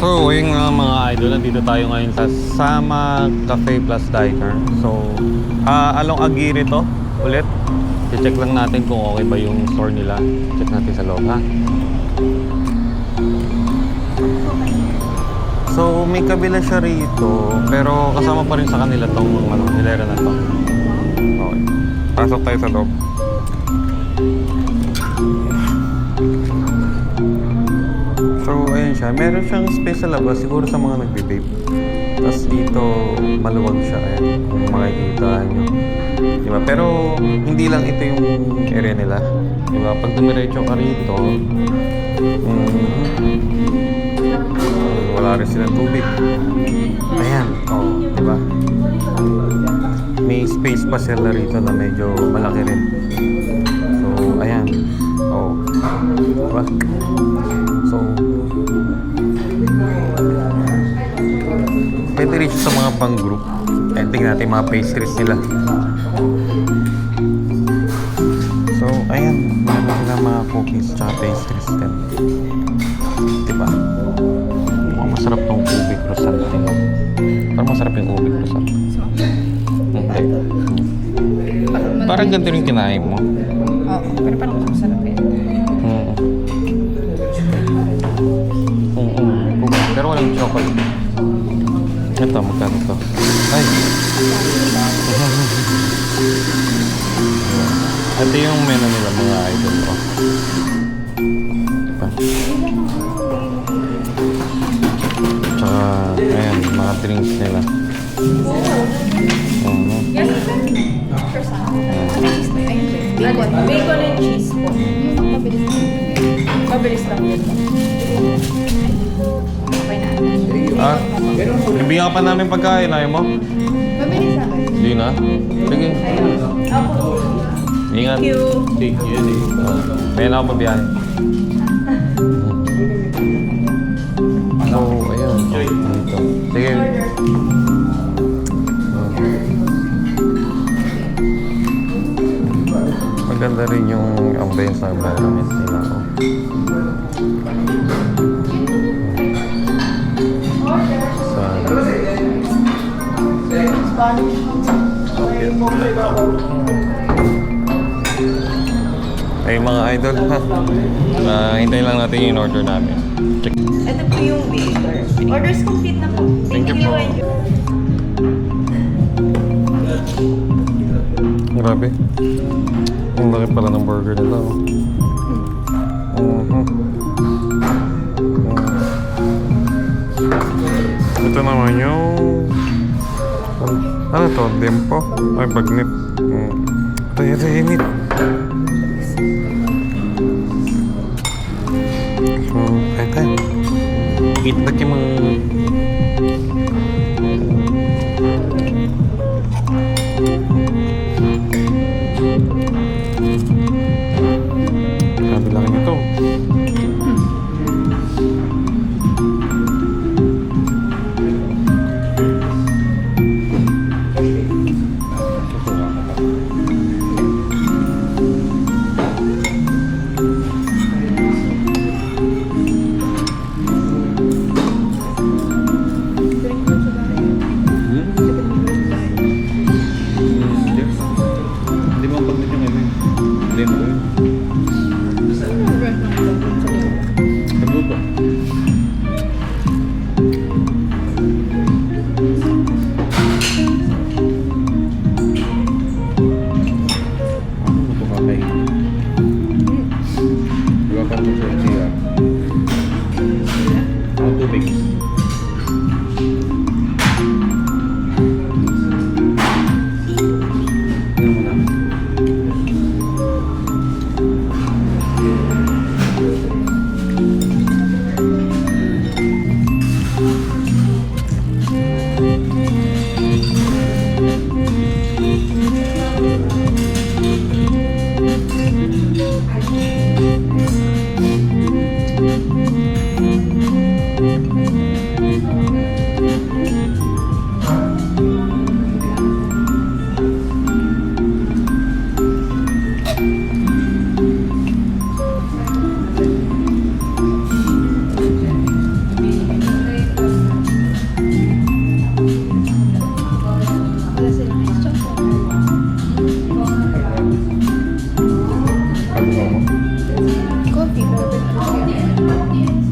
So, ayun nga mga idol, nandito tayo ngayon sa Sama Cafe Plus Diner. So, along Aguirre to ulit. I-check lang natin kung okay ba yung store nila. Check natin sa loob, ha? So, may kabila siya rito, pero kasama pa rin sa kanila tong hilera na to. Okay. Pasok tayo sa loob. So, ayun siya. Meron siyang space sa labas, siguro sa mga nagbe-vape. Tapos dito, maluwag siya. Ayan, kung makikita nyo. Diba? Pero, hindi lang ito yung area nila. Diba? Pag dumiretso ka rito, wala rin silang tubig. Ayan. Oh, diba? May space pa sila rito na medyo malaki rin. So, ayan. Oh. Diba? So, pwede rin sa mga pang-group. And tingnan natin mga pastries nila. So, ayan. Meron sila mga cookies tsaka pastries din. Diba? Mukhang masarap tong ube croissant. Parang masarap yung ube croissant. Okay. Parang ganito rin kinain mo. Oo, pero parang masarap yun. Pero walang chocolate. Ito, magkano to? Ay! Ito yung menu nila mga idol ko. Diba? Tsaka, ayan, mga drinks nila. Bacon and cheese po. Mabilis lang yun. Okay na. Ibigyan ka pa namin pagkain, ayaw mo? Mabilis lang. Hindi na? Sige. Ingat. Thank you. Thank you. May na ako mabiyahe. So, ayun. Dito. Sige. Maganda rin yung ambience ng environment nila. Ay mga idol ha. Hintayin lang natin yung order namin. Check. Ito po yung waiter. Orders complete na po. Thank you po. Grabe. Ang laki pala ng burger nila. Ito naman yung... Ano to? Dempo? Ay, bagnit. Ito, init. So, kaya tayo. Eat na kayo mga... Sabi lang ito. Hindi mo ang paglit yung ano. Hindi mo yun. Nagluto. Ano mo ito kakain? Diba parang mo sa siya? Ano tubig? Coffee, barbecue.